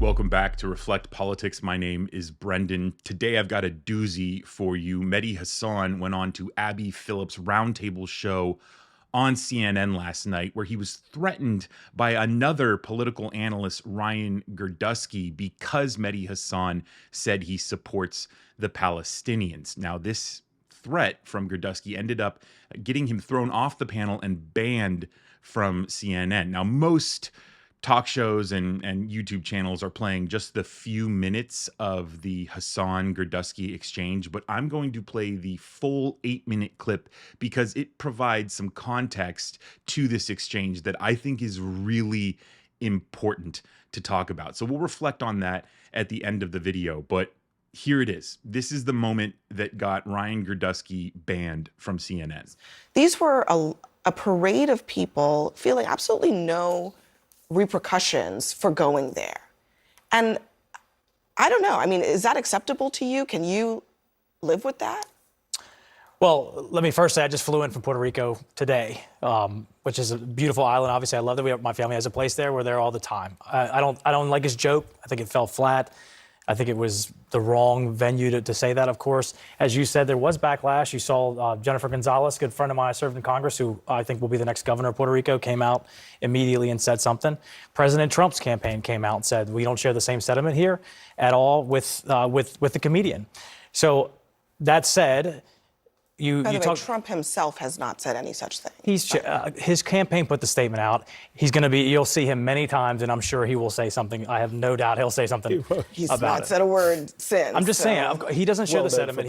Welcome back to Reflect Politics. My name is Brendan. Today I've got a doozy for you. Mehdi Hasan went on to Abby Phillips' roundtable show on CNN last night, where he was threatened by another political analyst, Ryan Girdusky, because Mehdi Hasan said he supports the Palestinians. Now, this threat from Girdusky ended up getting him thrown off the panel and banned from CNN. Now, most talk shows and YouTube channels are playing just the few minutes of the Hasan-Girdusky exchange, but I'm going to play the full 8-minute clip because it provides some context to this exchange that I think is really important to talk about. So we'll reflect on that at the end of the video, but here it is. This is the moment that got Ryan Girdusky banned from CNN. These were a parade of people feeling absolutely no repercussions for going there. And I don't know, I mean, is that acceptable to you? Can you live with that? Well, let me first say I just flew in from Puerto Rico today, which is a beautiful island. Obviously, I love that my family has a place there. We're there all the time. I don't like his joke. I think it fell flat. I think it was the wrong venue to say that, of course. As you said, there was backlash. You saw Jennifer Gonzalez, a good friend of mine, served in Congress, who I think will be the next governor of Puerto Rico, came out immediately and said something. President Trump's campaign came out and said, we don't share the same sentiment here at all with the comedian. So that said, By the way, Trump himself has not said any such thing. His campaign put the statement out. You'll see him many times, and I'm sure he will say something. I have no doubt he'll say something He's about not it. said a word since. I'm just saying, he doesn't share the sentiment.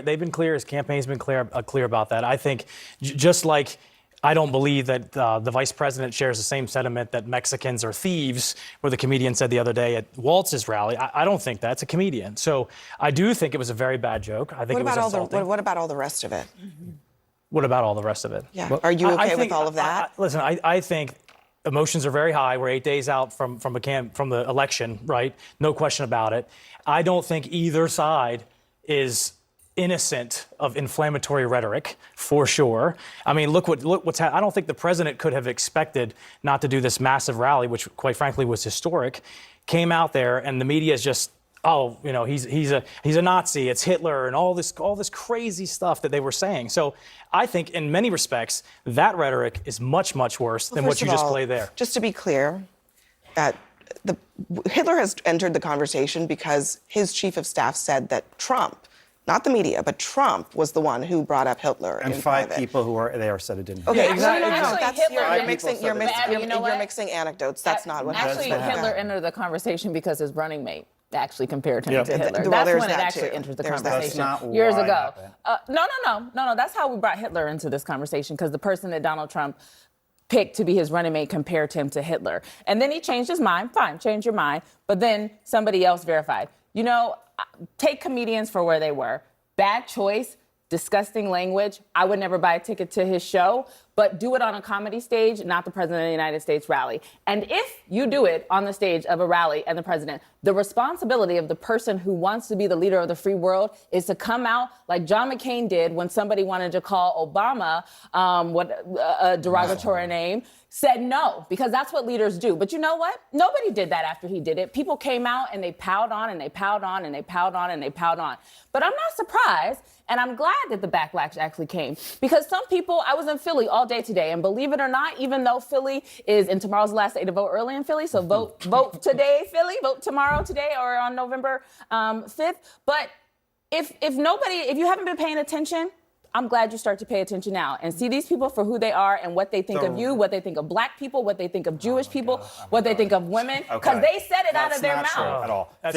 They've been clear. His campaign's been clear about that. I think just like I don't believe that the vice president shares the same sentiment that Mexicans are thieves, where the comedian said the other day at Waltz's rally. I don't think that's a comedian. So I do think it was a very bad joke. I think it was insulting. What about all the rest of it? What about all the rest of it? Yeah. Well, are you okay with all of that? Listen, I think emotions are very high. We're 8 days out from the election, right? No question about it. I don't think either side is innocent of inflammatory rhetoric, for sure. I mean, look what's happened. I don't think the president could have expected not to do this massive rally, which quite frankly was historic. Came out there and the media is just, oh, you know, he's a Nazi, it's Hitler, and all this crazy stuff that they were saying. So I think in many respects that rhetoric is much, much worse than what you just played there. Just to be clear, Hitler has entered the conversation because his chief of staff said that Trump, not the media, but Trump was the one who brought up Hitler. And in 5 private. people who were there said it didn't. Okay, Yeah, exactly. Hitler, You're mixing anecdotes. That's not what happened. Actually, Hitler entered the conversation because his running mate actually compared him to Hitler. Well, that's when it that actually too. entered the There's that conversation That's not years why ago. it No. That's how we brought Hitler into this conversation, because the person that Donald Trump picked to be his running mate compared him to Hitler. And then he changed his mind. Fine, change your mind. But then somebody else verified. You know, take comedians for where they were. Bad choice, disgusting language. I would never buy a ticket to his show, but do it on a comedy stage, not the President of the United States rally. And if you do it on the stage of a rally and the president, the responsibility of the person who wants to be the leader of the free world is to come out like John McCain did when somebody wanted to call Obama a derogatory name, said no, because that's what leaders do. But you know what? Nobody did that after he did it. People came out and they piled on and they piled on and they piled on and they piled on. But I'm not surprised, and I'm glad that the backlash actually came, because some people, I was in Philly all day today, and believe it or not, even though Philly is, and tomorrow's the last day to vote early in Philly, so vote today, Philly, vote tomorrow, today, or on November 5th. But if you haven't been paying attention, I'm glad you start to pay attention now and see these people for who they are and what they think of you, what they think of black people, what they think of Jewish people, what they think of women, because they said it out of their mouth. That's not true at all. But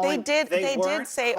they did say.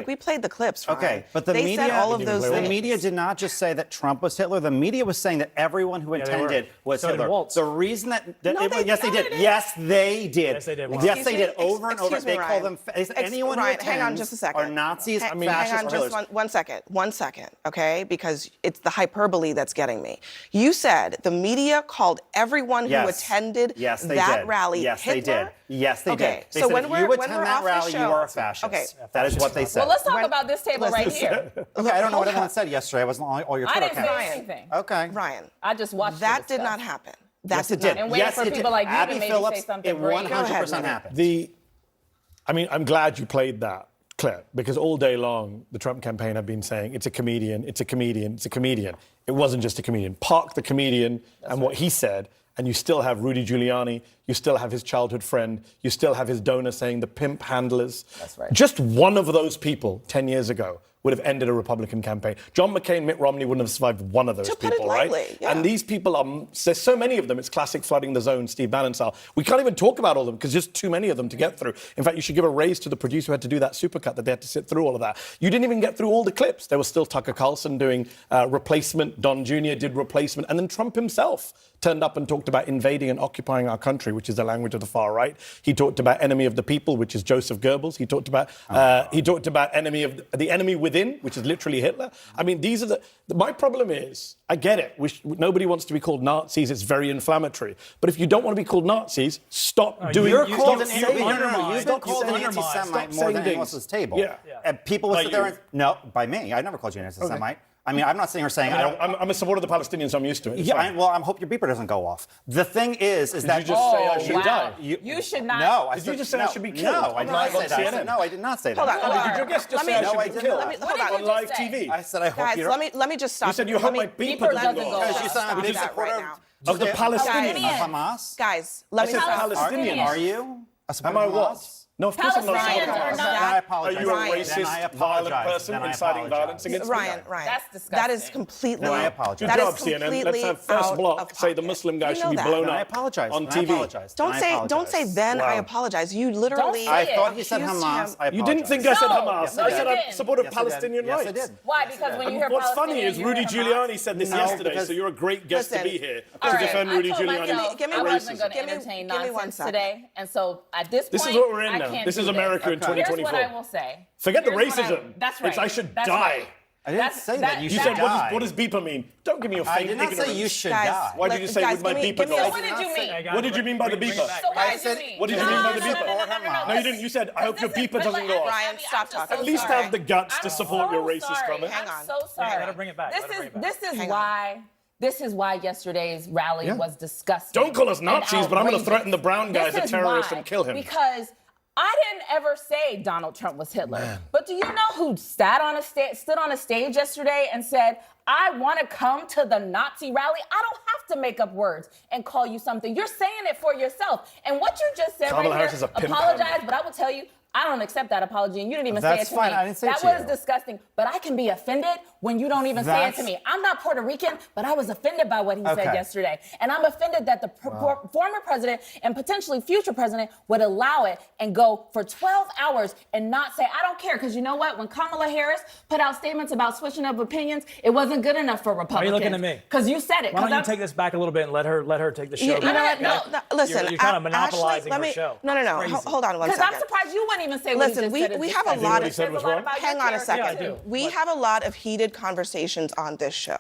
We played the clips. Ryan. Okay, but the media said all of those the things. media did not just say that Trump was Hitler. The media was saying that everyone who attended was Hitler. The reason yes, they did. Yes, they did. Yes, they did. Over and over. They call them anyone who attends. Hang on just a second. Are Nazis, Hang fascists, on just one second, okay? Because it's the hyperbole that's getting me. You said the media called everyone who attended that rally Hitler? Yes, they did. They so said when if we're you attend that rally, you are a fascist. Okay. That is what they said. Well, let's talk about this table right here. Okay, I don't know what everyone said yesterday. I wasn't on all your Twitter accounts. I didn't say anything. Okay. Ryan. I just watched that did not happen. That Yes, it did. And waiting Yes, for it people did. like you Abby to maybe Phillips, say something it great. 100% happened. I mean, I'm glad you played that clip because all day long, the Trump campaign have been saying, it's a comedian, it's a comedian, it's a comedian. It wasn't just a comedian. Park the comedian what he said, and you still have Rudy Giuliani, you still have his childhood friend, you still have his donor saying the pimp handlers. That's right. Just one of those people 10 years ago would have ended a Republican campaign. John McCain, Mitt Romney wouldn't have survived one of those To put people, it right? lightly, yeah. And these people there's so many of them, it's classic flooding the zone, Steve Bannon style. We can't even talk about all of them because there's too many of them to get through. In fact, you should give a raise to the producer who had to do that supercut, that they had to sit through all of that. You didn't even get through all the clips. There was still Tucker Carlson doing replacement, Don Jr. did replacement, and then Trump himself turned up and talked about invading and occupying our country, which is the language of the far right. He talked about enemy of the people, which is Joseph Goebbels. He talked about enemy of the enemy within, which is literally Hitler. I mean, these are my problem is, I get it. Nobody wants to be called Nazis. It's very inflammatory. But if you don't want to be called Nazis, stop doing. You've been called an anti-Semite more than anyone else's table. Yeah. And people will sit there and no, by me. I never called you an anti-Semite. I mean, I'm not sitting here saying I'm a supporter of the Palestinians, so I'm used to it. Yeah, I hope your beeper doesn't go off. The thing is that you just say I should die? You should not. No, Did you just say I should be killed? No, I did not say that. I said, no, I did not say that. Hold on. Did your guest just say I should be killed on live TV? I said I hope Guys, you don't. let me just stop. You said you hope my beeper doesn't go off. Because you said I'm a big Stop supporter right now. Of the Palestinians. of Hamas. Guys, let me I said stop. Palestinians. Are you a supporter Am I of what? Hamas? No, of course I'm not. Palestinians are Then not. I apologize. Are you a Ryan. Then I racist, violent apologize. person Then I inciting apologize. violence against me? Ryan. That's disgusting. That is completely. No, I apologize. That Good is job, CNN. completely Let's have first out block of say the pocket. Muslim guy You should know be that. blown Then I up apologize. on Then I TV. apologize. Don't Then I say apologize. then I Wow. apologize. You literally. say I it. thought he said accused Hamas. him. I apologize. You didn't think I said No. Hamas. No, I you said I didn't. supported Yes, I did. Palestinian Yes, I rights. did. Why? Because when you hear What's funny Palestinian, is you Rudy hear Giuliani Hamas. said this No, yesterday, because- so you're a great guest to Listen. be here All to right, defend I Rudy told Giuliani. myself Give me I one- wasn't going to give me- entertain give me one nonsense second. today, and so at this point, This is what we're in I now. can't This do is America in Here's 2024. what I will say. Forget the Here's what racism. That's right. It's I should That's die. right. I didn't say that. You You should said, die. what does beeper mean? Don't give me your I faint did not ignorance. say you should Guys, die. Why did you say guys, with my give me- beeper give me go a- off? What did you mean? What did you mean by the beeper? So what I did said- you mean? What did you mean by the No, beeper? no, no, no, no, No, you didn't. You said, I hope your Listen, beeper doesn't go off. Ryan, stop I'm just talking. At least sorry. have the guts to I'm support your so racist sorry. comment. Hang I'm on. so sorry. Let her bring it back. Let her bring it back. This is Hang why. This is why yesterday's rally was disgusting. Don't call us and Nazis, but I'm going to outrageous. threaten the brown guy as This a is terrorist why. and kill him. Because I didn't ever say Donald Trump was Hitler. But do you know who stood on a stage yesterday and said, I want to come to the Nazi rally? I don't have to make up words and call you something. You're saying it for yourself. And what you just said Kamala right Harris here, is a pimp apologize, handler. but I will tell you, I don't accept that apology, and you didn't even say That's it to fine. me. I didn't say it that to was you. disgusting. But I can be offended when you don't even say it to me. I'm not Puerto Rican, but I was offended by what he said Okay. yesterday. And I'm offended that the former president and potentially future president would allow it and go for 12 hours and not say, I don't care. Because you know what? When Kamala Harris put out statements about switching up opinions, it wasn't good enough for Republicans. Why are you looking at me? Because you said it. Why don't 'Cause you take this back a little bit and let her take the show? You know back? what? No, listen. You're kind of Ashley, monopolizing let her me, show. No. It's crazy. Hold on one Because second. I'm surprised you wouldn't even say Listen, what you just said. we is have a disgusting. lot What he of. said was There's a lot wrong? about Hang your on a character, second. too. We have a lot of heated conversations on this show.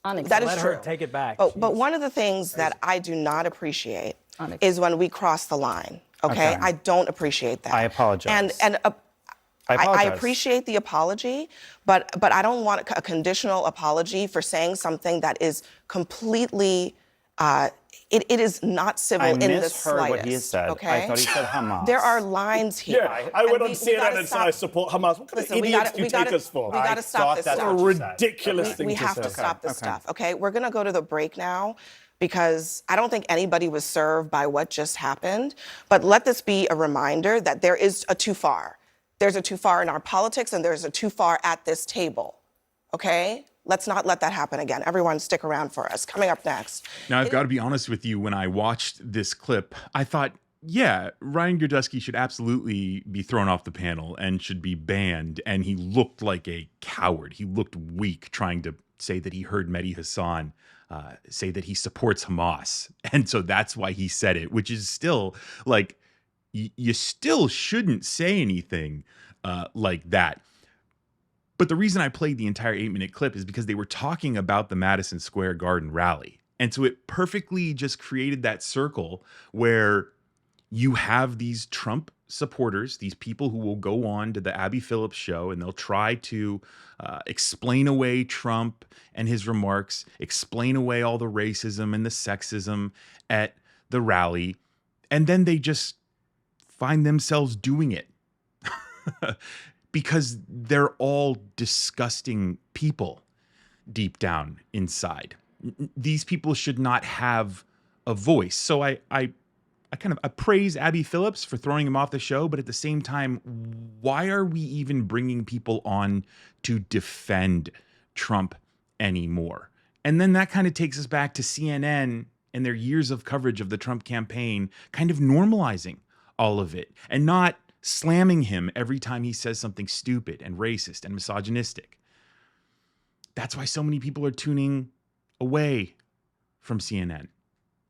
That is Unacceptable. Let true. her take it back. But Jeez. one of the things that I do not appreciate Unacceptable. is when we cross the line. Okay, Okay. I don't appreciate that. I apologize. And I apologize. appreciate the apology, but I don't want a conditional apology for saying something that is completely. It is not civil I in the misheard slightest. what he said. Okay? I thought he said Hamas. There are lines here. Yeah, I went on we CNN gotta and said stop- I support Hamas. What kind Listen, of we idiots gotta- do you we take gotta- us for? we gotta I stop thought this that's stuff. a what you said. ridiculous thing We to have say. to stop this Okay. stuff, okay? We're gonna go to the break now because I don't think anybody was served by what just happened. But let this be a reminder that there is a too far. There's a too far in our politics and there's a too far at this table, okay? Let's not let that happen again. Everyone stick around for us. Coming up next. Now, I've got to be honest with you. When I watched this clip, I thought, yeah, Ryan Girdusky should absolutely be thrown off the panel and should be banned. And he looked like a coward. He looked weak trying to say that he heard Mehdi Hasan say that he supports Hamas. And so that's why he said it, which is still like, you still shouldn't say anything like that. But the reason I played the entire 8-minute clip is because they were talking about the Madison Square Garden rally. And so it perfectly just created that circle where you have these Trump supporters, these people who will go on to the Abby Phillips Show and they'll try to explain away Trump and his remarks, explain away all the racism and the sexism at the rally, and then they just find themselves doing it because they're all disgusting people deep down inside. These people should not have a voice. So I praise Abby Phillips for throwing him off the show, but at the same time, why are we even bringing people on to defend Trump anymore? And then that kind of takes us back to CNN and their years of coverage of the Trump campaign, kind of normalizing all of it and not slamming him every time he says something stupid and racist and misogynistic. That's why so many people are tuning away from CNN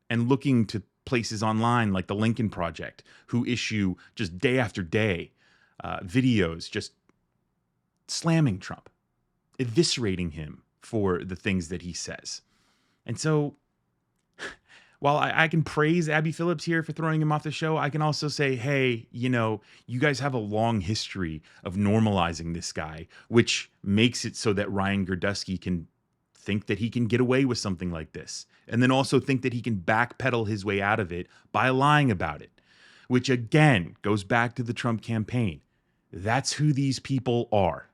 and looking to places online like the Lincoln Project, who issue just day after day videos just slamming Trump, eviscerating him for the things that he says. And so while I can praise Abby Phillips here for throwing him off the show, I can also say, hey, you guys have a long history of normalizing this guy, which makes it so that Ryan Girdusky can think that he can get away with something like this, and then also think that he can backpedal his way out of it by lying about it, which again goes back to the Trump campaign. That's who these people are.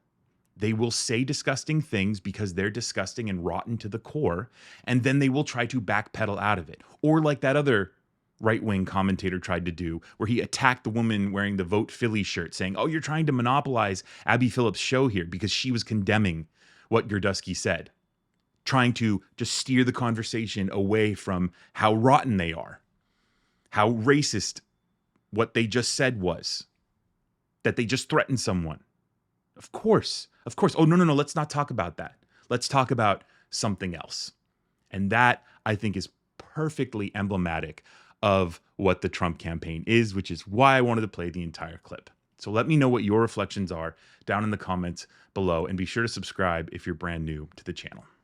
They will say disgusting things because they're disgusting and rotten to the core, and then they will try to backpedal out of it. Or like that other right-wing commentator tried to do, where he attacked the woman wearing the Vote Philly shirt, saying, oh, you're trying to monopolize Abby Phillips' show here because she was condemning what Girdusky said, trying to just steer the conversation away from how rotten they are, how racist what they just said was, that they just threatened someone. Of course. Oh, no, let's not talk about that. Let's talk about something else. And that, I think, is perfectly emblematic of what the Trump campaign is, which is why I wanted to play the entire clip. So let me know what your reflections are down in the comments below, and be sure to subscribe if you're brand new to the channel.